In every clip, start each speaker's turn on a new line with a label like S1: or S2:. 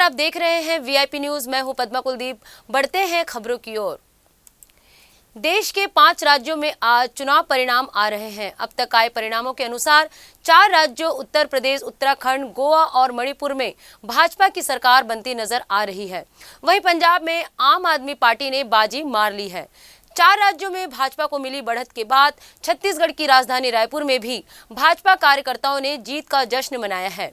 S1: आप देख रहे हैं वीआईपी न्यूज। मैं हूं पद्मा कुलदीप। बढ़ते हैं खबरों की ओर। देश के 5 राज्यों में आज चुनाव परिणाम आ रहे हैं। अब तक आए परिणामों के अनुसार 4 राज्यों उत्तर प्रदेश, उत्तराखंड, गोवा और मणिपुर में भाजपा की सरकार बनती नजर आ रही है। वहीं पंजाब में आम आदमी पार्टी ने बाजी मार ली है। 4 राज्यों में भाजपा को मिली बढ़त के बाद छत्तीसगढ़ की राजधानी रायपुर में भी भाजपा कार्यकर्ताओं ने जीत का जश्न मनाया है।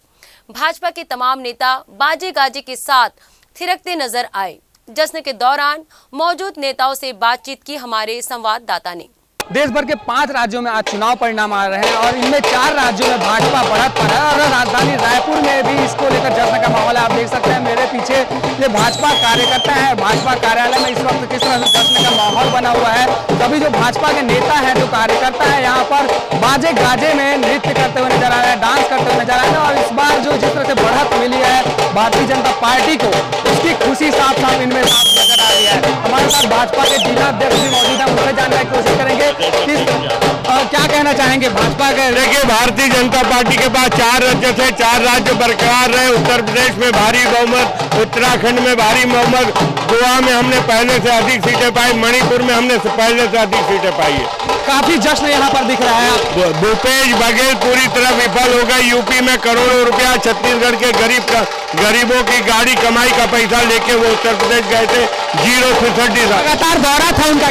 S1: भाजपा के तमाम नेता बाजे गाजे के साथ थिरकते नजर आए। जश्न के दौरान मौजूद नेताओं से बातचीत की हमारे संवाददाता ने।
S2: देश भर के 5 राज्यों में आज चुनाव परिणाम आ रहे हैं और इनमें 4 राज्यों में भाजपा बढ़त पर है और राजधानी रायपुर में भी इसको लेकर जश्न का माहौल है। आप देख सकते हैं मेरे पीछे ये भाजपा कार्यकर्ता है। भाजपा कार्यालय में इस वक्त किस तरह से जश्न का माहौल बना हुआ है। सभी जो भाजपा के नेता हैं, जो कार्यकर्ता है, यहाँ पर बाजे गाजे में नृत्य करते हुए नजर आ रहे हैं, डांस करते हुए नजर आ रहे हैं। और इस बार जो जिस तरह से बढ़त मिली है भारतीय जनता पार्टी को, उसकी खुशी साफ साफ इनमें साफ नजर आ रही है। हमारे साथ भाजपा के जिला अध्यक्ष भी मौजूद है, उनसे जानने की कोशिश करेंगे क्या कहना चाहेंगे भाजपा के।
S3: देखिए, भारतीय जनता पार्टी के पास 4 राज्य थे, 4 राज्य बरकरार रहे। उत्तर प्रदेश में भारी बहुमत, उत्तराखंड में भारी बहुमत, गोवा में हमने पहले से अधिक सीटें पाई, मणिपुर में हमने पहले से अधिक सीटें पाई है।
S2: काफी जश्न यहाँ पर दिख रहा है।
S3: भूपेश बघेल पूरी तरह विफल हो गए। यूपी में करोड़ों रुपया छत्तीसगढ़ के गरीबों की गाड़ी कमाई का पैसा लेके वो उत्तर प्रदेश गए थे। 0
S2: लगातार दौरा था उनका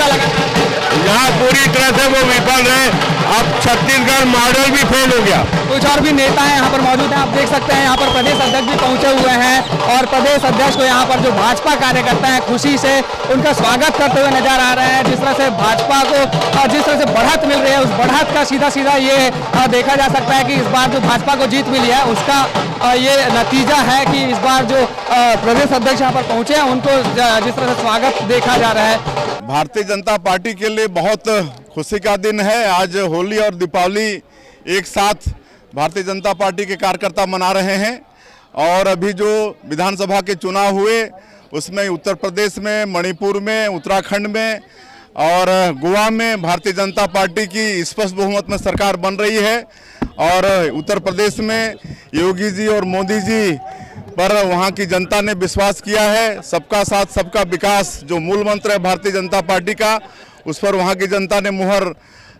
S2: लगातार
S3: यहाँ पूरी तरह से वो विफल रहे। अब छत्तीसगढ़ मॉडल भी फेल हो गया।
S2: कुछ और भी नेता हैं यहाँ पर मौजूद हैं। आप देख सकते हैं यहाँ पर प्रदेश अध्यक्ष भी पहुंचे हुए हैं और प्रदेश अध्यक्ष को यहाँ पर जो भाजपा कार्यकर्ता हैं खुशी से उनका स्वागत करते हुए नजर आ रहे हैं। जिस तरह से भाजपा को जिस तरह से बढ़त मिल रही है, उस बढ़त का सीधा सीधा ये देखा जा सकता है कि इस बार जो भाजपा को जीत मिली है उसका ये नतीजा है कि इस बार जो प्रदेश अध्यक्ष यहाँ पर पहुंचे हैं उनको जिस तरह से स्वागत देखा जा रहा है।
S4: भारतीय जनता पार्टी के लिए बहुत खुशी का दिन है। आज होली और दीपावली एक साथ भारतीय जनता पार्टी के कार्यकर्ता मना रहे हैं। और अभी जो विधानसभा के चुनाव हुए उसमें उत्तर प्रदेश में, मणिपुर में, उत्तराखंड में और गोवा में भारतीय जनता पार्टी की स्पष्ट बहुमत में सरकार बन रही है। और उत्तर प्रदेश में योगी जी और मोदी जी पर वहाँ की जनता ने विश्वास किया है। सबका साथ सबका विकास जो मूल मंत्र है भारतीय जनता पार्टी का, उस पर वहाँ की जनता ने मुहर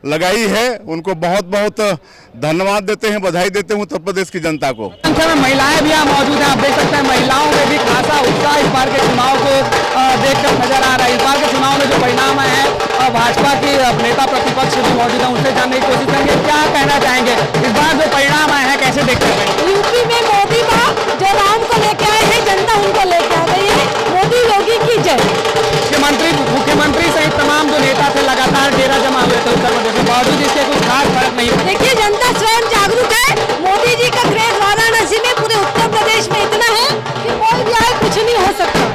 S4: लगाई है। उनको बहुत बहुत धन्यवाद देते हैं, बधाई देते हैं उत्तर प्रदेश की जनता को।
S2: संख्या में महिलाएं भी यहाँ मौजूद हैं। आप देख सकते हैं महिलाओं में भी खासा उत्साह इस बार के चुनाव को देखकर नजर आ रहा है। इस बार के चुनाव में जो परिणाम आए हैं भाजपा की नेता प्रतिपक्ष भी मौजूद है, उनसे जानने की कोशिश करेंगे क्या कहना चाहेंगे। इस बार जो परिणाम आए हैं कैसे देखते हैं।
S5: यूपी में मोदी का जो राम को लेके आए हैं, जनता उनको लेके आ गई है। मोदी योगी की जय।
S2: मुख्यमंत्री सहित तमाम जो नेता थे लगातार डेरा जमा हुए थे उत्तर प्रदेश में, बावजूद इसके कुछ खास फर्क नहीं पड़ा।
S5: देखिए, जनता स्वयं जागरूक है। मोदी जी का क्रेज वाराणसी में, पूरे उत्तर प्रदेश में इतना है कि कोई भी आए कुछ नहीं हो सकता।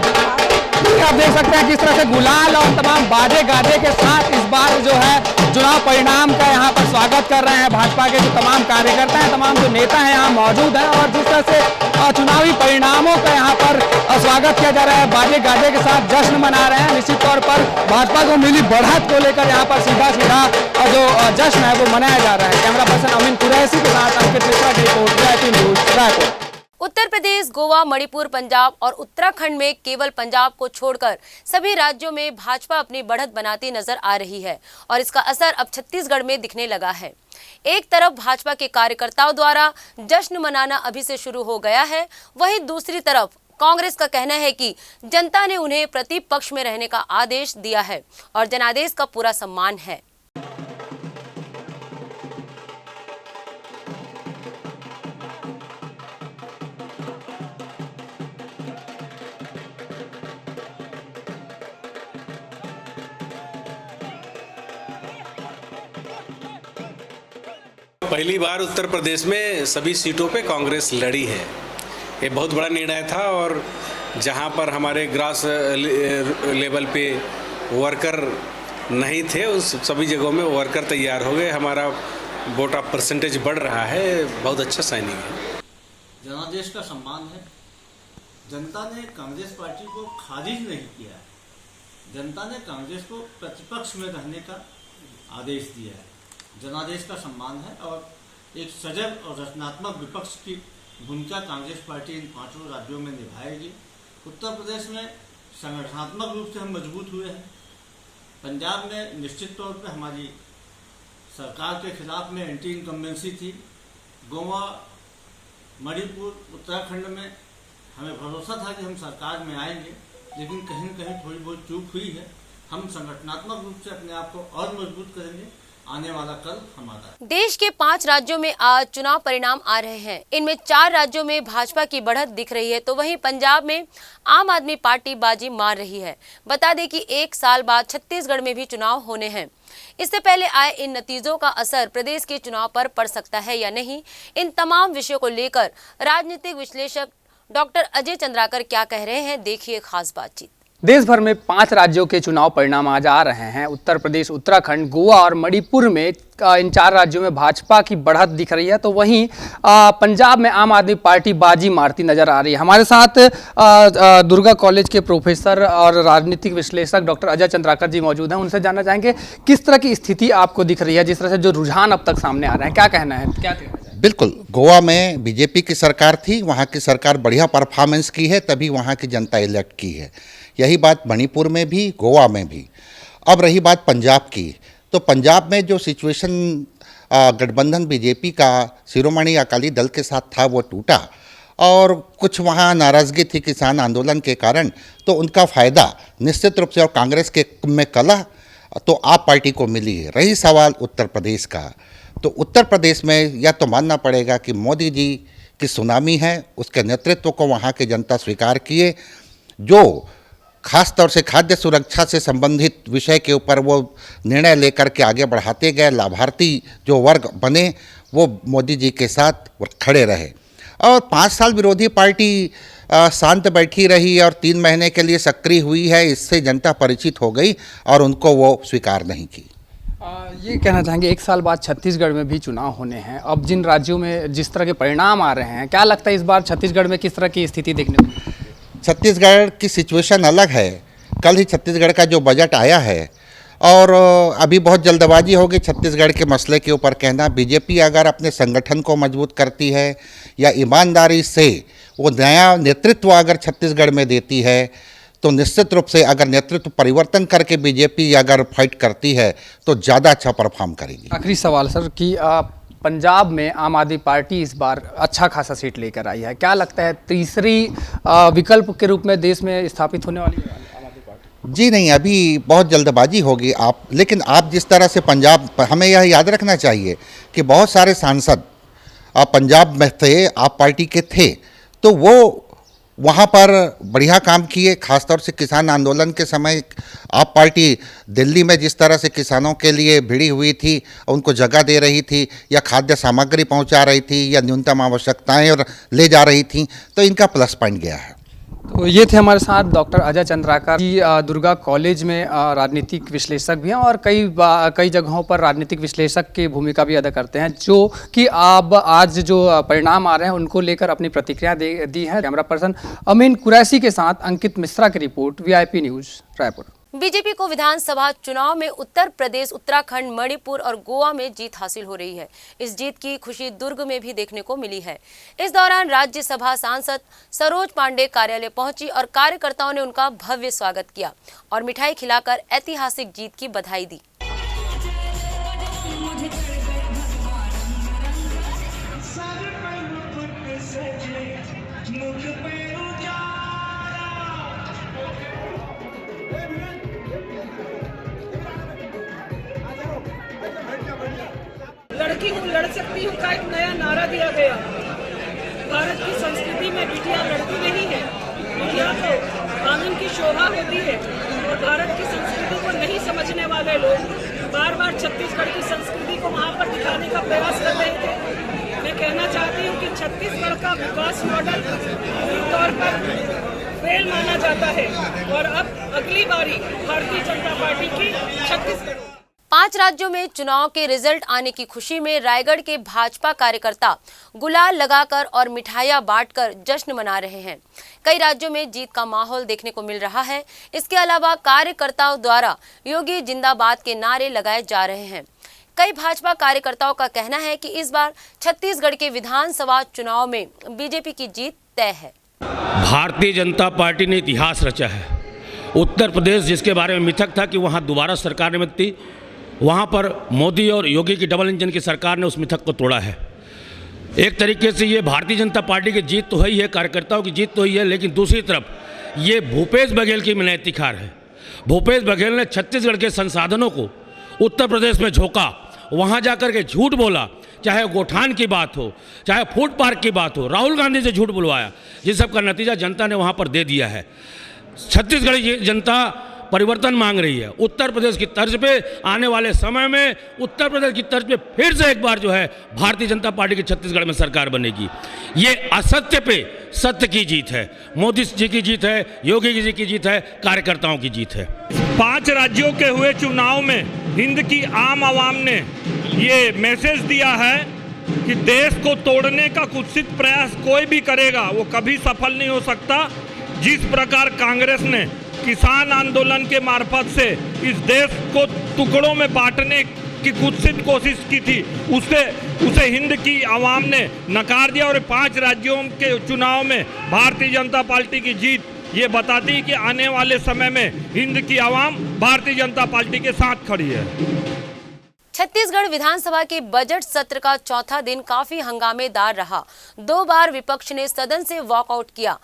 S2: आप देख सकते हैं किस तरह से गुलाल और तमाम बाजे गाजे के साथ इस बार जो है चुनाव परिणाम का यहाँ पर स्वागत कर रहे हैं भाजपा के जो तमाम कार्यकर्ता हैं, तमाम जो नेता हैं यहाँ मौजूद हैं। और जिस तरह से चुनावी परिणामों का यहाँ पर स्वागत किया जा रहा है, बाजे गाजे के साथ जश्न मना रहे हैं। निश्चित तौर पर भाजपा को मिली बढ़त को लेकर यहाँ पर सीधा सीधा जो जश्न है वो मनाया जा रहा है। कैमरा पर्सन अमीन कुरैशी के साथ अंकित मिश्रा की report, VIP news Raipur.
S1: Uttar Pradesh, Goa, Manipur, Punjab और उत्तराखंड में केवल पंजाब को छोड़कर सभी राज्यों में भाजपा अपनी बढ़त बनाती नजर आ रही है और इसका असर अब छत्तीसगढ़ में दिखने लगा है। एक तरफ भाजपा के कार्यकर्ताओं द्वारा जश्न मनाना अभी से शुरू हो गया है, वहीं दूसरी तरफ कांग्रेस का कहना है कि जनता ने उन्हें प्रतिपक्ष में रहने का आदेश दिया है और जनादेश का पूरा सम्मान है।
S6: पहली बार उत्तर प्रदेश में सभी सीटों पे कांग्रेस लड़ी है। ये बहुत बड़ा निर्णय था और जहां पर हमारे ग्रास लेवल पे वर्कर नहीं थे, उस सभी जगहों में वर्कर तैयार हो गए। हमारा वोट ऑफ परसेंटेज बढ़ रहा है। बहुत अच्छा साइनिंग है।
S7: जनादेश का सम्मान है। जनता ने कांग्रेस पार्टी को खारिज नहीं किया है। जनता ने कांग्रेस को प्रतिपक्ष में रहने का आदेश दिया है। जनादेश का सम्मान है और एक सजग और रचनात्मक विपक्ष की भूमिका कांग्रेस पार्टी इन 5 राज्यों में निभाएगी। उत्तर प्रदेश में संगठनात्मक रूप से हम मजबूत हुए हैं। पंजाब में निश्चित तौर पर हमारी सरकार के खिलाफ में एंटी इनकम्बेंसी थी। गोवा, मणिपुर, उत्तराखंड में हमें भरोसा था कि हम सरकार में आएंगे, लेकिन कहीं न कहीं थोड़ी बहुत चूक हुई है। हम संगठनात्मक रूप से अपने आप को और मजबूत करेंगे। आने वाला कल हमारा।
S1: देश के 5 राज्यों में आज चुनाव परिणाम आ रहे हैं। इनमें 4 राज्यों में भाजपा की बढ़त दिख रही है, तो वहीं पंजाब में आम आदमी पार्टी बाजी मार रही है। बता दें कि 1 साल बाद छत्तीसगढ़ में भी चुनाव होने हैं। इससे पहले आए इन नतीजों का असर प्रदेश के चुनाव पर पड़ सकता है या नहीं, इन तमाम विषयों को लेकर राजनीतिक विश्लेषक डॉक्टर अजय चंद्राकर क्या कह रहे हैं, देखिए खास बातचीत।
S2: देश भर में 5 राज्यों के चुनाव परिणाम आज आ रहे हैं। उत्तर प्रदेश, उत्तराखंड, गोवा और मणिपुर में इन 4 राज्यों में भाजपा की बढ़त दिख रही है, तो वहीं पंजाब में आम आदमी पार्टी बाजी मारती नजर आ रही है। हमारे साथ दुर्गा कॉलेज के प्रोफेसर और राजनीतिक विश्लेषक डॉक्टर अजय चंद्राकर जी मौजूद हैं। उनसे जानना चाहेंगे किस तरह की स्थिति आपको दिख रही है, जिस तरह से जो रुझान अब तक सामने आ रहे हैं, क्या कहना है, क्या कहना है?
S8: बिल्कुल, गोवा में बीजेपी की सरकार थी, वहाँ की सरकार बढ़िया परफॉर्मेंस की है, तभी वहाँ की जनता इलेक्ट की है। यही बात मणिपुर में भी, गोवा में भी। अब रही बात पंजाब की, तो पंजाब में जो सिचुएशन गठबंधन बीजेपी का शिरोमणि अकाली दल के साथ था वो टूटा, और कुछ वहाँ नाराज़गी थी किसान आंदोलन के कारण, तो उनका फ़ायदा निश्चित रूप से और कांग्रेस के में कला तो आप पार्टी को मिली है। रही सवाल उत्तर प्रदेश का, तो उत्तर प्रदेश में यह तो मानना पड़ेगा कि मोदी जी की सुनामी है, उसके नेतृत्व को वहाँ की जनता स्वीकार किए। जो खास तौर से खाद्य सुरक्षा से संबंधित विषय के ऊपर वो निर्णय लेकर के आगे बढ़ाते गए, लाभार्थी जो वर्ग बने वो मोदी जी के साथ खड़े रहे। और 5 साल विरोधी पार्टी शांत बैठी रही और 3 महीने के लिए सक्रिय हुई है, इससे जनता परिचित हो गई और उनको वो स्वीकार नहीं की।
S2: ये कहना चाहेंगे 1 साल बाद छत्तीसगढ़ में भी चुनाव होने हैं। अब जिन राज्यों में जिस तरह के परिणाम आ रहे हैं, क्या लगता है इस बार छत्तीसगढ़ में किस तरह की स्थिति देखने को मिलेगी?
S8: छत्तीसगढ़ की सिचुएशन अलग है। कल ही छत्तीसगढ़ का जो बजट आया है, और अभी बहुत जल्दबाजी होगी छत्तीसगढ़ के मसले के ऊपर कहना। बीजेपी अगर अपने संगठन को मजबूत करती है या ईमानदारी से वो नया नेतृत्व अगर छत्तीसगढ़ में देती है, तो निश्चित रूप से अगर नेतृत्व परिवर्तन करके बीजेपी अगर फाइट करती है तो ज़्यादा अच्छा परफॉर्म करेगी।
S2: आखिरी सवाल सर कि पंजाब में आम आदमी पार्टी इस बार अच्छा खासा सीट लेकर आई है, क्या लगता है तीसरी विकल्प के रूप में देश में स्थापित होने वाली है आम आदमी पार्टी?
S8: जी नहीं, अभी बहुत जल्दबाजी होगी। लेकिन आप जिस तरह से पंजाब, हमें यह याद रखना चाहिए कि बहुत सारे सांसद पंजाब में थे, आप पार्टी के थे, तो वो वहाँ पर बढ़िया काम किए। खासतौर से किसान आंदोलन के समय आप पार्टी दिल्ली में जिस तरह से किसानों के लिए भिड़ी हुई थी, उनको जगह दे रही थी या खाद्य सामग्री पहुँचा रही थी या न्यूनतम आवश्यकताएं और ले जा रही थी, तो इनका प्लस पॉइंट गया है।
S2: तो ये थे हमारे साथ डॉक्टर अजय चंद्राकर जी, दुर्गा कॉलेज में राजनीतिक विश्लेषक भी हैं और कई जगहों पर राजनीतिक विश्लेषक की भूमिका भी अदा करते हैं, जो कि अब आज जो परिणाम आ रहे हैं उनको लेकर अपनी प्रतिक्रिया दी है। कैमरा पर्सन अमीन कुरैशी के साथ अंकित मिश्रा की report, VIP news, Raipur.
S1: BJP को विधानसभा चुनाव में उत्तर प्रदेश, उत्तराखंड, मणिपुर और गोवा में जीत हासिल हो रही है। इस जीत की खुशी दुर्ग में भी देखने को मिली है। इस दौरान राज्यसभा सांसद सरोज पांडे कार्यालय पहुंची और कार्यकर्ताओं ने उनका भव्य स्वागत किया और मिठाई खिलाकर ऐतिहासिक जीत की बधाई दी।
S9: लड़की हूँ, लड़ सकती हूँ का एक नया नारा दिया गया। भारत की संस्कृति में बिटिया लड़की नहीं है, बिटिया तो कानून की शोभा होती है। और भारत की संस्कृति को नहीं समझने वाले लोग बार बार छत्तीसगढ़ की संस्कृति को वहाँ पर दिखाने का प्रयास कर रहे थे। मैं कहना चाहती हूँ कि छत्तीसगढ़ का विकास मॉडल पूरी तौर पर फेल माना जाता है और अब अगली बारी भारतीय जनता पार्टी की छत्तीसगढ़।
S1: 5 राज्यों में चुनाव के रिजल्ट आने की खुशी में रायगढ़ के भाजपा कार्यकर्ता गुलाल लगाकर और मिठाइयां बांटकर जश्न मना रहे हैं। कई राज्यों में जीत का माहौल देखने को मिल रहा है। इसके अलावा कार्यकर्ताओं द्वारा योगी जिंदाबाद के नारे लगाए जा रहे हैं। कई भाजपा कार्यकर्ताओं का कहना है कि इस बार छत्तीसगढ़ के विधानसभा चुनाव में बीजेपी की जीत तय है।
S10: भारतीय जनता पार्टी ने इतिहास रचा है। उत्तर प्रदेश, जिसके बारे में मिथक था कि वहाँ दोबारा सरकार निर्मित थी, वहाँ पर मोदी और योगी की डबल इंजन की सरकार ने उस मिथक को तोड़ा है। एक तरीके से ये भारतीय जनता पार्टी की जीत तो हुई है, कार्यकर्ताओं की जीत तो हुई है, लेकिन दूसरी तरफ ये भूपेश बघेल की मिनती हार है। भूपेश बघेल ने छत्तीसगढ़ के संसाधनों को उत्तर प्रदेश में झोंका, वहाँ जाकर के झूठ बोला, चाहे गोठान की बात हो, चाहे फूड पार्क की बात हो, राहुल गांधी से झूठ बुलवाया, जिस सब का नतीजा जनता ने वहाँ पर दे दिया है। छत्तीसगढ़ की जनता परिवर्तन मांग रही है। उत्तर प्रदेश की तर्ज पे आने वाले समय में उत्तर प्रदेश की तर्ज पे फिर से एक बार जो है भारतीय जनता पार्टी की छत्तीसगढ़ में सरकार बनेगी। ये असत्य पे सत्य की जीत है, मोदी जी की जीत है, योगी जी की जीत है, कार्यकर्ताओं की जीत है।
S11: 5 राज्यों के हुए चुनाव में हिंद की आम आवाम ने ये मैसेज दिया है कि देश को तोड़ने का कुत्सित प्रयास कोई भी करेगा वो कभी सफल नहीं हो सकता। जिस प्रकार कांग्रेस ने किसान आंदोलन के मार्फत से इस देश को टुकड़ों में बांटने की कुत्सित कोशिश की थी, उसे हिंद की आवाम ने नकार दिया। और 5 राज्यों के चुनाव में भारतीय जनता पार्टी की जीत ये बताती है कि आने वाले समय में हिंद की आवाम भारतीय जनता पार्टी के साथ खड़ी है।
S1: छत्तीसगढ़ विधानसभा के बजट सत्र का चौथा दिन काफी हंगामेदार रहा। 2 बार विपक्ष ने सदन से वॉकआउट किया।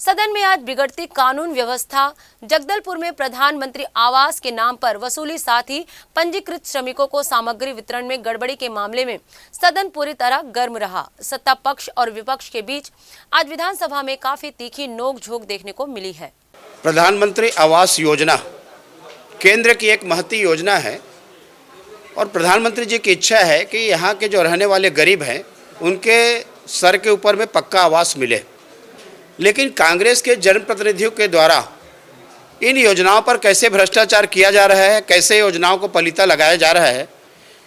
S1: सदन में आज बिगड़ती कानून व्यवस्था, जगदलपुर में प्रधानमंत्री आवास के नाम पर वसूली, साथ ही पंजीकृत श्रमिकों को सामग्री वितरण में गड़बड़ी के मामले में सदन पूरी तरह गर्म रहा। सत्ता पक्ष और विपक्ष के बीच आज विधानसभा में काफी तीखी नोक-झोंक देखने को मिली है।
S12: प्रधानमंत्री आवास योजना केंद्र की एक महती योजना है और प्रधानमंत्री जी की इच्छा है कि यहाँ के जो रहने वाले गरीब हैं उनके सर के ऊपर में पक्का आवास मिले। लेकिन कांग्रेस के जनप्रतिनिधियों के द्वारा इन योजनाओं पर कैसे भ्रष्टाचार किया जा रहा है, कैसे योजनाओं को पलीता लगाया जा रहा है,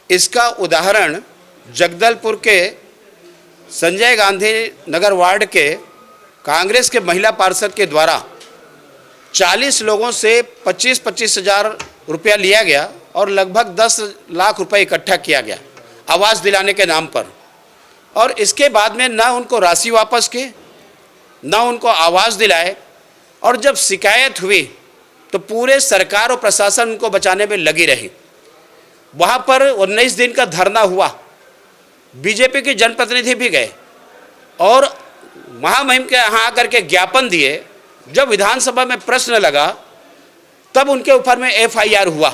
S12: इसका उदाहरण जगदलपुर के संजय गांधी नगर वार्ड के कांग्रेस के महिला पार्षद के द्वारा 40 लोगों से 25-25 हज़ार रुपया लिया गया और लगभग 10 लाख रुपए इकट्ठा किया गया आवास दिलाने के नाम पर। और इसके बाद में ना उनको राशि वापस की, ना उनको आवास दिलाए। और जब शिकायत हुई तो पूरे सरकार और प्रशासन उनको बचाने में लगी रही। वहाँ पर 19 दिन का धरना हुआ। बीजेपी के जनप्रतिनिधि भी गए और महामहिम के यहाँ आकर के ज्ञापन दिए। जब विधानसभा में प्रश्न लगा तब उनके ऊपर में FIR हुआ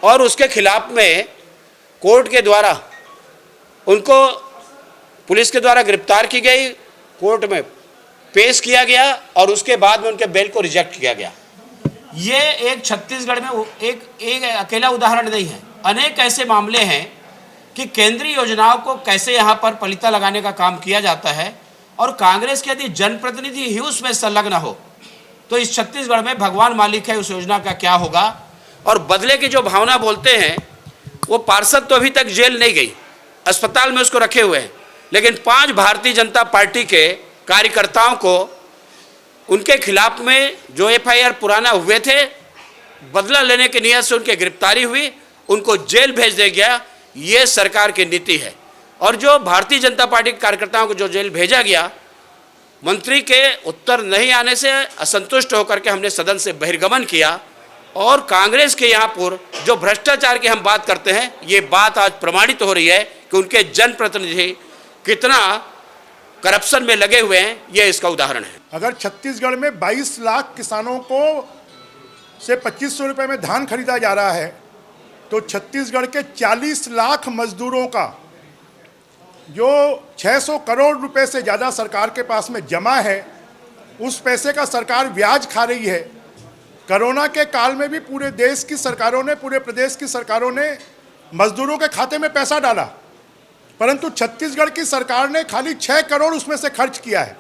S12: और उसके खिलाफ में कोर्ट के द्वारा उनको पुलिस के द्वारा गिरफ्तार की गई, कोर्ट में पेश किया गया और उसके बाद में उनके बेल को रिजेक्ट किया गया। ये एक छत्तीसगढ़ में एक अकेला उदाहरण नहीं है, अनेक ऐसे मामले हैं कि केंद्रीय योजनाओं को कैसे यहाँ पर पलीता लगाने का काम किया जाता है। और कांग्रेस के यदि जनप्रतिनिधि ही उसमें संलग्न हो तो इस छत्तीसगढ़ में भगवान मालिक है उस योजना का क्या होगा। और बदले की जो भावना बोलते हैं, वो पार्षद तो अभी तक जेल नहीं गई, अस्पताल में उसको रखे हुए हैं, लेकिन 5 भारतीय जनता पार्टी के कार्यकर्ताओं को उनके खिलाफ में जो FIR पुराना हुए थे, बदला लेने की नीयत से उनकी गिरफ्तारी हुई, उनको जेल भेज दिया गया। ये सरकार की नीति है। और जो भारतीय जनता पार्टी के कार्यकर्ताओं को जो जेल भेजा गया, मंत्री के उत्तर नहीं आने से असंतुष्ट होकर के हमने सदन से बहिर्गमन किया। और कांग्रेस के यहाँ पर जो भ्रष्टाचार की हम बात करते हैं, ये बात आज प्रमाणित हो रही है कि उनके जनप्रतिनिधि कितना करप्शन में लगे हुए हैं, ये इसका उदाहरण है।
S13: अगर छत्तीसगढ़ में 22 लाख किसानों को से 2500 रुपये में धान खरीदा जा रहा है, तो छत्तीसगढ़ के 40 लाख मजदूरों का जो 600 करोड़ रुपए से ज़्यादा सरकार के पास में जमा है, उस पैसे का सरकार ब्याज खा रही है। कोरोना के काल में भी पूरे देश की सरकारों ने, पूरे प्रदेश की सरकारों ने मजदूरों के खाते में पैसा डाला, परंतु छत्तीसगढ़ की सरकार ने खाली 6 करोड़ उसमें से खर्च किया है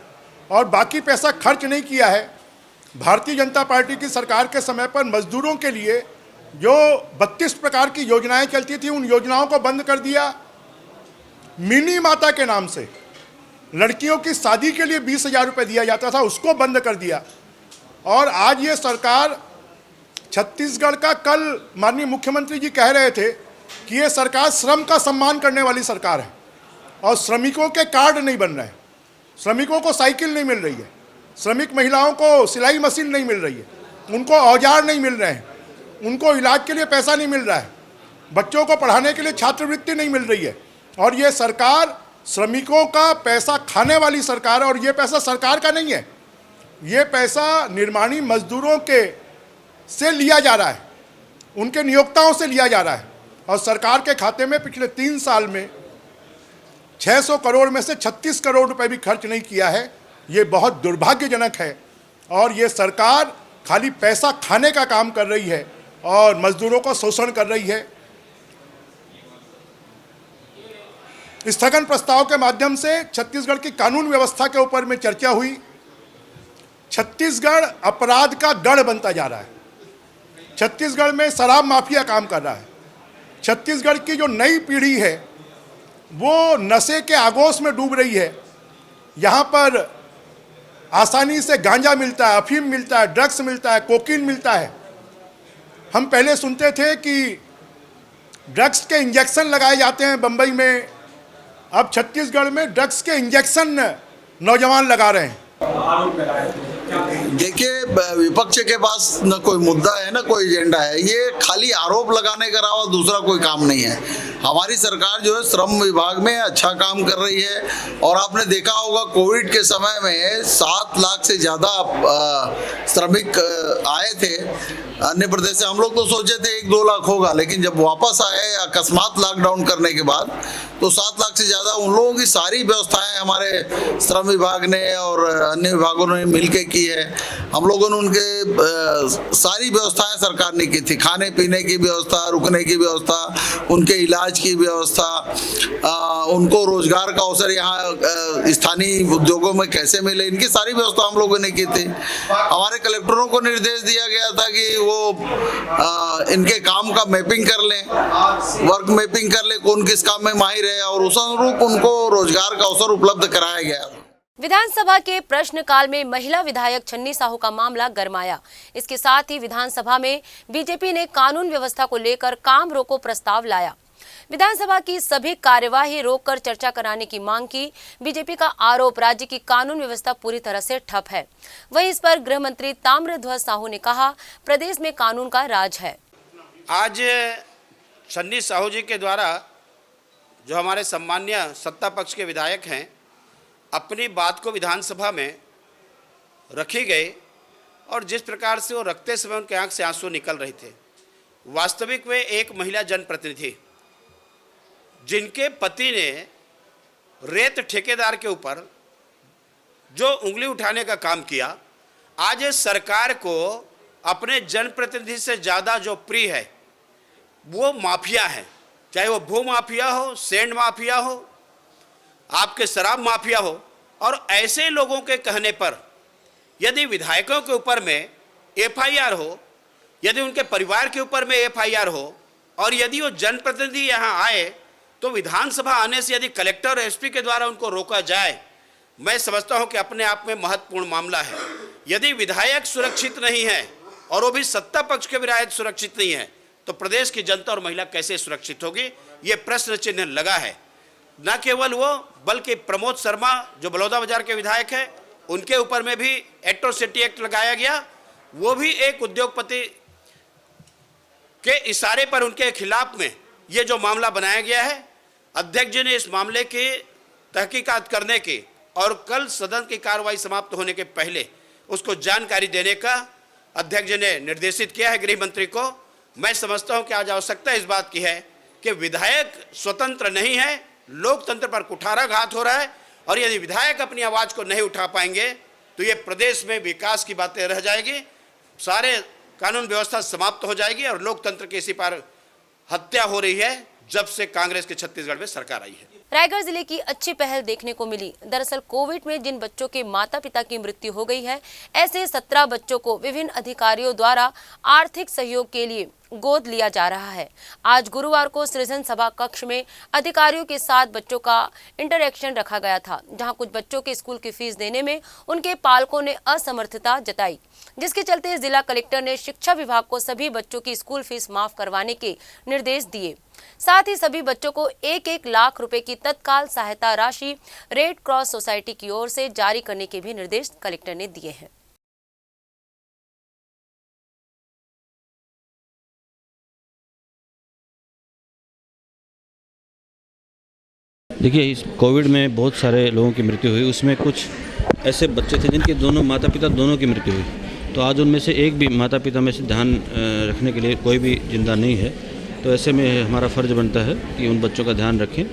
S13: और बाकी पैसा खर्च नहीं किया है। भारतीय जनता पार्टी की सरकार के समय पर मजदूरों के लिए जो 32 प्रकार की योजनाएं चलती थी, उन योजनाओं को बंद कर दिया। मिनी माता के नाम से लड़कियों की शादी के लिए 20,000 रुपये दिया जाता था, उसको बंद कर दिया। और आज ये सरकार छत्तीसगढ़ का, कल माननीय मुख्यमंत्री जी कह रहे थे कि ये सरकार श्रम का सम्मान करने वाली सरकार है और श्रमिकों के कार्ड नहीं बन रहे हैं, श्रमिकों को साइकिल नहीं मिल रही है, श्रमिक महिलाओं को सिलाई मशीन नहीं मिल रही है, उनको औजार नहीं मिल रहे हैं, उनको इलाज के लिए पैसा नहीं मिल रहा है, बच्चों को पढ़ाने के लिए छात्रवृत्ति नहीं मिल रही है। और ये सरकार श्रमिकों का पैसा खाने वाली सरकार है और ये पैसा सरकार का नहीं है, ये पैसा निर्माणी मजदूरों के से लिया जा रहा है, उनके नियोक्ताओं से लिया जा रहा है। और सरकार के खाते में पिछले 3 साल में 600 करोड़ में से 36 करोड़ रुपए भी खर्च नहीं किया है। ये बहुत दुर्भाग्यजनक है और ये सरकार खाली पैसा खाने का काम कर रही है और मजदूरों को शोषण कर रही है। स्थगन प्रस्ताव के माध्यम से छत्तीसगढ़ की कानून व्यवस्था के ऊपर में चर्चा हुई। छत्तीसगढ़ अपराध का गढ़ बनता जा रहा है, छत्तीसगढ़ में शराब माफिया काम कर रहा है, छत्तीसगढ़ की जो नई पीढ़ी है वो नशे के आगोश में डूब रही है। यहाँ पर आसानी से गांजा मिलता है, अफीम मिलता है, ड्रग्स मिलता है, कोकीन मिलता है। हम पहले सुनते थे कि ड्रग्स के इंजेक्शन लगाए जाते हैं बम्बई में, अब छत्तीसगढ़ में ड्रग्स के इंजेक्शन नौजवान लगा रहे हैं।
S14: देखिए, विपक्ष के पास न कोई मुद्दा है न कोई एजेंडा है, ये खाली आरोप लगाने के अलावा दूसरा कोई काम नहीं है। हमारी सरकार जो है श्रम विभाग में अच्छा काम कर रही है और आपने देखा होगा कोविड के समय में 7 लाख से ज़्यादा श्रमिक आए थे अन्य प्रदेश से। हम लोग तो सोचे थे 1-2 लाख होगा, लेकिन जब वापस आए अकस्मात लॉकडाउन करने के बाद तो 7 लाख से ज़्यादा उन लोगों की सारी व्यवस्थाएं हमारे श्रम विभाग ने और अन्य विभागों ने मिलकर की है। हम लोगों ने उनके सारी व्यवस्थाएं सरकार ने की थी, खाने पीने की व्यवस्था, रुकने की व्यवस्था, उनके इलाज की व्यवस्था, उनको रोजगार का अवसर यहाँ स्थानीय उद्योगों में कैसे मिले, इनकी सारी व्यवस्था हम लोगों ने की थी। हमारे कलेक्टरों को निर्देश दिया गया था कि वो इनके काम का मैपिंग कर लें, वर्क मैपिंग कर लें, कौन किस काम में माहिर है और उस अनुरूप उनको रोजगार का अवसर उपलब्ध कराया गया।
S1: विधानसभा के प्रश्नकाल में महिला विधायक छन्नी साहू का मामला गरमाया। इसके साथ ही विधानसभा में बीजेपी ने कानून व्यवस्था को लेकर काम रोको प्रस्ताव लाया। विधानसभा की सभी कार्यवाही रोककर चर्चा कराने की मांग की। बीजेपी का आरोप राज्य की कानून व्यवस्था पूरी तरह से ठप है। वहीं इस पर गृह मंत्री ताम्रध्वज साहू ने कहा, प्रदेश में कानून का राज है।
S12: आज छन्नी साहू जी के द्वारा जो हमारे सम्मान्य सत्ता पक्ष के विधायक हैं, अपनी बात को विधानसभा में रखी गई और जिस प्रकार से वो रखते समय उनके आंख से आंसू निकल रहे थे। वास्तविक वे एक महिला जनप्रतिनिधि जिनके पति ने रेत ठेकेदार के ऊपर जो उंगली उठाने का काम किया, आज सरकार को अपने जनप्रतिनिधि से ज़्यादा जो प्रिय है वो माफिया है, चाहे वो भू माफिया हो, सैंड माफिया हो, आपके शराब माफिया हो। और ऐसे लोगों के कहने पर यदि विधायकों के ऊपर में एफआईआर हो, यदि उनके परिवार के ऊपर में एफआईआर हो और यदि वो जनप्रतिनिधि यहाँ आए तो विधानसभा आने से यदि कलेक्टर और एसपी के द्वारा उनको रोका जाए, मैं समझता हूँ कि अपने आप में महत्वपूर्ण मामला है। यदि विधायक सुरक्षित नहीं है और वो भी सत्ता पक्ष के विधायक सुरक्षित नहीं है तो प्रदेश की जनता और महिला कैसे सुरक्षित होगी, ये प्रश्न चिन्ह लगा है। न केवल वो बल्कि प्रमोद शर्मा जो बलौदाबाजार के विधायक है, उनके ऊपर में भी एट्रोसिटी एक्ट लगाया गया। वो भी एक उद्योगपति के इशारे पर उनके खिलाफ में ये जो मामला बनाया गया है, अध्यक्ष जी ने इस मामले की तहकीकात करने की और कल सदन की कार्रवाई समाप्त होने के पहले उसको जानकारी देने का अध्यक्ष जी ने निर्देशित किया है गृह मंत्री को। मैं समझता हूं कि आज आवश्यकता इस बात की है कि विधायक स्वतंत्र नहीं है, लोकतंत्र पर कुठाराघात हो रहा है और यदि विधायक अपनी आवाज़ को नहीं उठा पाएंगे तो ये प्रदेश में विकास की बातें रह जाएगी, सारे कानून व्यवस्था समाप्त हो जाएगी और लोकतंत्र की इसी पर हत्या हो रही है जब से कांग्रेस के छत्तीसगढ़ में सरकार आई है।
S1: रायगढ़ जिले की अच्छी पहल देखने को मिली। दरअसल कोविड में जिन बच्चों के माता पिता की मृत्यु हो गई है, ऐसे 17 बच्चों को विभिन्न अधिकारियों द्वारा आर्थिक सहयोग के लिए गोद लिया जा रहा है। आज गुरुवार को सृजन सभा कक्ष में अधिकारियों के साथ बच्चों का इंटरैक्शन रखा गया था, जहां कुछ बच्चों के स्कूल की फीस देने में उनके पालकों ने असमर्थता जताई, जिसके चलते जिला कलेक्टर ने शिक्षा विभाग को सभी बच्चों की स्कूल फीस माफ करवाने के निर्देश दिए। साथ ही सभी बच्चों को 1-1 लाख रुपए की तत्काल सहायता राशि रेड क्रॉस सोसाइटी की ओर से जारी करने के भी निर्देश कलेक्टर ने दिए हैं।
S15: देखिए, इस कोविड में बहुत सारे लोगों की मृत्यु हुई, उसमें कुछ ऐसे बच्चे थे जिनके दोनों माता पिता दोनों की मृत्यु हुई। तो आज उनमें से एक भी माता पिता में से ध्यान रखने के लिए कोई भी जिंदा नहीं है। तो ऐसे में हमारा फ़र्ज़ बनता है कि उन बच्चों का ध्यान रखें।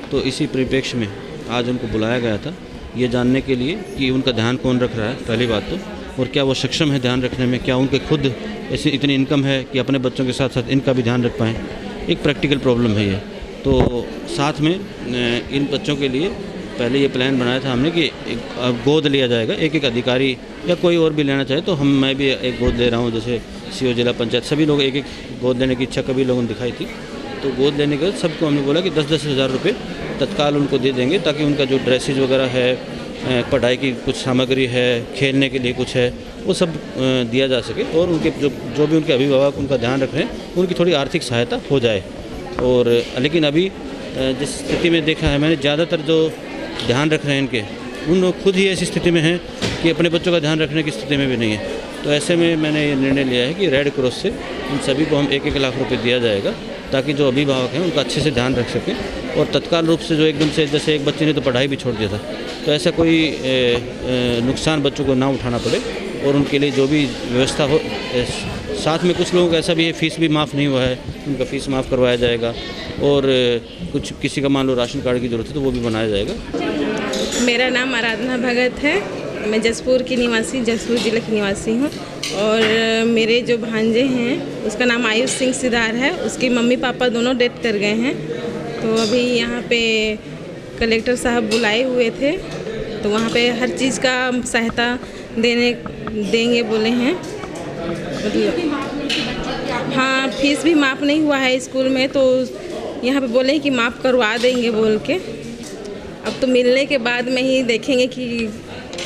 S15: तो इसी परिप्रेक्ष्य में आज उनको बुलाया गया था, ये जानने के लिए कि उनका ध्यान कौन रख रहा है, पहली बात तो, और क्या वो सक्षम है ध्यान रखने में, क्या उनके खुद ऐसी इतनी इनकम है कि अपने बच्चों के साथ साथ इनका भी ध्यान रख पाएँ। एक प्रैक्टिकल प्रॉब्लम है ये। तो साथ में इन बच्चों के लिए पहले ये प्लान बनाया था हमने कि गोद लिया जाएगा, एक अधिकारी या कोई और भी लेना चाहे तो मैं भी एक गोद ले रहा हूँ, जैसे सीओ जिला पंचायत, सभी लोग एक गोद लेने की इच्छा कभी लोगों ने दिखाई थी। तो गोद लेने के बाद सबको हमने बोला कि 10-10 हज़ार रुपये तत्काल उनको दे देंगे, ताकि उनका जो ड्रेसेज वगैरह है, पढ़ाई की कुछ सामग्री है, खेलने के लिए कुछ है, वो सब दिया जा सके और उनके जो भी उनके अभिभावक उनका ध्यान रख रहे हैं उनकी थोड़ी आर्थिक सहायता हो जाए। और लेकिन अभी जिस स्थिति में देखा है मैंने, ज़्यादातर जो ध्यान रख रहे हैं इनके, उन लोग खुद ही ऐसी स्थिति में हैं कि अपने बच्चों का ध्यान रखने की स्थिति में भी नहीं है। तो ऐसे में मैंने ये निर्णय लिया है कि रेड क्रॉस से उन सभी को हम 1-1 लाख रुपए दिया जाएगा, ताकि जो अभिभावक हैं उनका अच्छे से ध्यान रख सकें। और तत्काल रूप से जो एकदम से, जैसे एक बच्चे ने तो पढ़ाई भी छोड़ दिया था, तो ऐसा कोई नुकसान बच्चों को ना उठाना पड़े और उनके लिए जो भी व्यवस्था हो। साथ में कुछ लोगों का ऐसा भी है, फीस भी माफ़ नहीं हुआ है, उनका फ़ीस माफ़ करवाया जाएगा। और कुछ किसी का मान लो राशन कार्ड की ज़रूरत है तो वो भी बनाया जाएगा।
S16: मेरा नाम आराधना भगत है, मैं जसपुर की निवासी, जसपुर जिले की निवासी हूँ। और मेरे जो भांजे हैं उसका नाम आयुष सिंह सिदार है, उसके मम्मी पापा दोनों डेथ कर गए हैं। तो अभी यहाँ पे कलेक्टर साहब बुलाए हुए थे, तो वहाँ पे हर चीज़ का सहायता देंगे बोले हैं। मतलब हाँ, फीस भी माफ़ नहीं हुआ है स्कूल में, तो यहाँ पे बोले कि माफ़ करवा देंगे बोल के। अब तो मिलने के बाद में ही देखेंगे कि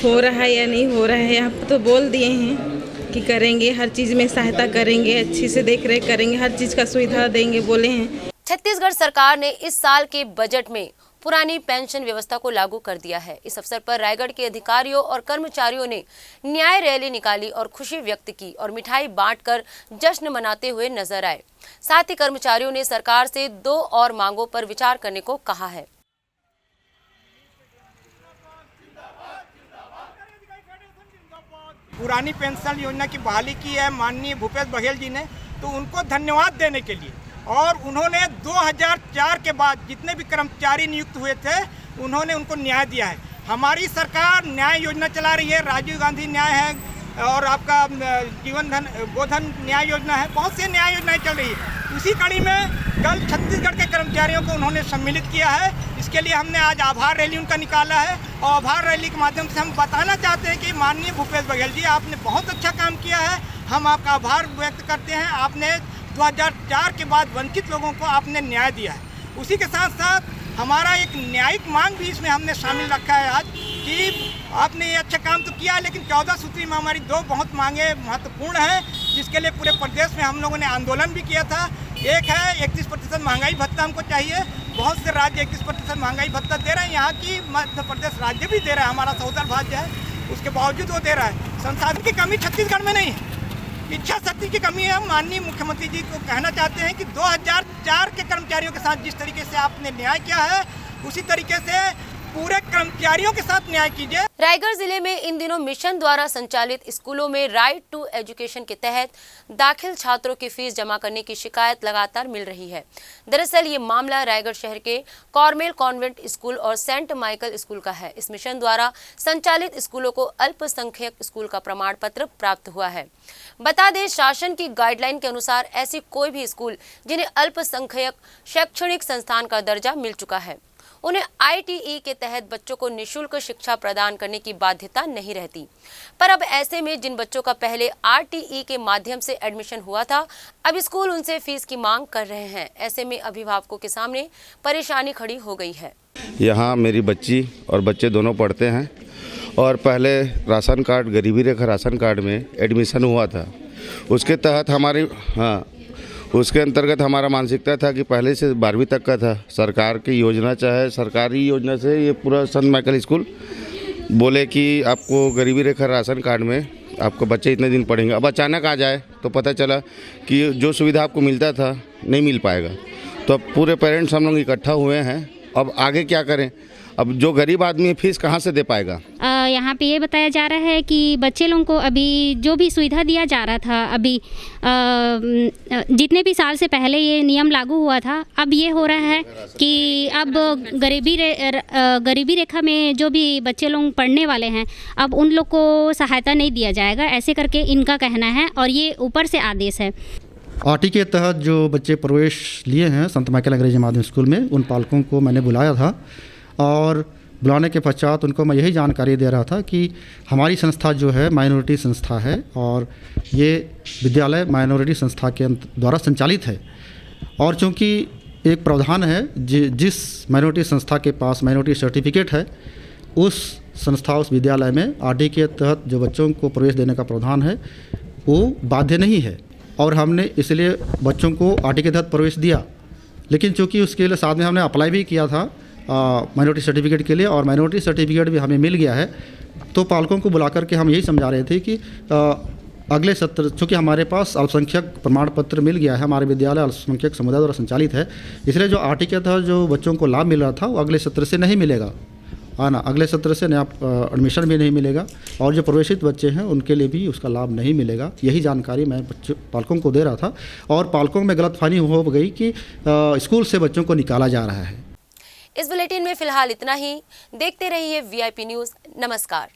S16: हो रहा है या नहीं हो रहा है। यहाँ पे तो बोल दिए हैं कि करेंगे, हर चीज़ में सहायता करेंगे, अच्छी से देख रेख करेंगे, हर चीज़ का सुविधा देंगे बोले हैं।
S1: छत्तीसगढ़ सरकार ने इस साल के बजट में पुरानी पेंशन व्यवस्था को लागू कर दिया है। इस अवसर पर रायगढ़ के अधिकारियों और कर्मचारियों ने न्याय रैली निकाली और खुशी व्यक्त की और मिठाई बांटकर जश्न मनाते हुए नजर आए। साथ ही कर्मचारियों ने सरकार से 2 और मांगों पर विचार करने को कहा है।
S17: पुरानी पेंशन योजना की बहाली की है माननीय भूपेश बघेल जी ने, तो उनको धन्यवाद देने के लिए, और उन्होंने 2004 के बाद जितने भी कर्मचारी नियुक्त हुए थे उन्होंने उनको न्याय दिया है। हमारी सरकार न्याय योजना चला रही है, राजीव गांधी न्याय है और आपका जीवन धन गोधन न्याय योजना है, बहुत से न्याय योजनाएं चल रही है। उसी कड़ी में कल छत्तीसगढ़ के कर्मचारियों को उन्होंने सम्मिलित किया है। इसके लिए हमने आज आभार रैली उनका निकाला है और आभार रैली के माध्यम से हम बताना चाहते हैं कि माननीय भूपेश बघेल जी, आपने बहुत अच्छा काम किया है, हम आपका आभार व्यक्त करते हैं। आपने 2004 के बाद वंचित लोगों को आपने न्याय दिया है। उसी के साथ साथ हमारा एक न्यायिक मांग भी इसमें हमने शामिल रखा है आज कि आपने ये अच्छा काम तो किया, लेकिन 14 सूत्री में हमारी 2 बहुत मांगे महत्वपूर्ण हैं, जिसके लिए पूरे प्रदेश में हम लोगों ने आंदोलन भी किया था। एक है 31% महंगाई भत्ता हमको चाहिए। बहुत से राज्य 31% महंगाई भत्ता दे रहे हैं, यहाँ की मध्य प्रदेश राज्य भी दे रहा है, हमारा सहोदर राज्य है, उसके बावजूद वो दे रहा है। संसाधन की कमी छत्तीसगढ़ में नहीं है, इच्छा शक्ति की कमी है। माननीय मुख्यमंत्री जी को कहना चाहते हैं कि 2004 के कर्मचारियों के साथ जिस तरीके से आपने न्याय किया है, उसी तरीके से पूरे कर्मचारियों के साथ न्याय कीजिए।
S1: रायगढ़ जिले में इन दिनों मिशन द्वारा संचालित स्कूलों में राइट टू एजुकेशन के तहत दाखिल छात्रों की फीस जमा करने की शिकायत लगातार मिल रही है। दरअसल ये मामला रायगढ़ शहर के कॉर्मेल कॉन्वेंट स्कूल और सेंट माइकल स्कूल का है। इस मिशन द्वारा संचालित स्कूलों को अल्पसंख्यक स्कूल का प्रमाण पत्र प्राप्त हुआ है। बता दें, शासन की गाइडलाइन के अनुसार ऐसी कोई भी स्कूल जिन्हें अल्पसंख्यक शैक्षणिक संस्थान का दर्जा मिल चुका है, उन्हें ITE के तहत बच्चों को निःशुल्क शिक्षा प्रदान करने की बाध्यता नहीं रहती। पर अब ऐसे में जिन बच्चों का पहले RTE के माध्यम से एडमिशन हुआ था, अब स्कूल उनसे फीस की मांग कर रहे हैं। ऐसे में अभिभावकों के सामने परेशानी खड़ी हो गई है।
S3: यहाँ मेरी बच्ची और बच्चे दोनों पढ़ते हैं और पहले राशन कार्ड, गरीबी रेखा राशन कार्ड में एडमिशन हुआ था। उसके तहत उसके अंतर्गत हमारा मानसिकता था कि पहले से 12वीं तक का था। सरकार की योजना, चाहे सरकारी योजना से ये पूरा सन माइकल स्कूल बोले कि आपको गरीबी रेखा राशन कार्ड में आपको बच्चे इतने दिन पढ़ेंगे। अब अचानक आ जाए तो पता चला कि जो सुविधा आपको मिलता था नहीं मिल पाएगा। तो अब पूरे पेरेंट्स हम लोग इकट्ठा हुए हैं। अब आगे क्या करें? अब जो गरीब आदमी है फीस कहाँ से दे पाएगा?
S18: यहाँ पे ये बताया जा रहा है कि बच्चे लोगों को अभी जो भी सुविधा दिया जा रहा था, अभी जितने भी साल से पहले ये नियम लागू हुआ था, अब ये हो रहा है कि अब गरीबी रेखा में जो भी बच्चे लोग पढ़ने वाले हैं, अब उन लोग को सहायता नहीं दिया जाएगा, ऐसे करके इनका कहना है और ये ऊपर से आदेश है।
S19: RT के तहत जो बच्चे प्रवेश लिए हैं संत माइकल अंग्रेजी माध्यम स्कूल में, उन पालकों को मैंने बुलाया था और बुलाने के पश्चात उनको मैं यही जानकारी दे रहा था कि हमारी संस्था जो है माइनॉरिटी संस्था है और ये विद्यालय माइनॉरिटी संस्था के द्वारा संचालित है। और चूँकि एक प्रावधान है जिस माइनॉरिटी संस्था के पास माइनॉरिटी सर्टिफिकेट है, उस संस्था, उस विद्यालय में RT के तहत जो बच्चों को प्रवेश देने का प्रावधान है वो बाध्य नहीं है। और हमने इसलिए बच्चों को RT के तहत प्रवेश दिया। लेकिन चूँकि उसके लिए साथ में हमने अप्लाई भी किया था माइनॉरिटी सर्टिफिकेट के लिए और माइनॉरिटी सर्टिफिकेट भी हमें मिल गया है, तो पालकों को बुला करके हम यही समझा रहे थे कि अगले सत्र, चूँकि हमारे पास अल्पसंख्यक प्रमाण पत्र मिल गया है, हमारे विद्यालय अल्पसंख्यक समुदाय द्वारा संचालित है, इसलिए जो RT के तहत जो बच्चों को लाभ मिल रहा था वो अगले सत्र से नहीं मिलेगा। हाँ ना, अगले सत्र से नया एडमिशन भी नहीं मिलेगा और जो प्रवेशित बच्चे हैं उनके लिए भी उसका लाभ नहीं मिलेगा। यही जानकारी मैं पालकों को दे रहा था और पालकों में गलतफहमी हो गई कि स्कूल से बच्चों को निकाला जा रहा है।
S1: इस बुलेटिन में फिलहाल इतना ही। देखते रहिए VIP न्यूज़। नमस्कार।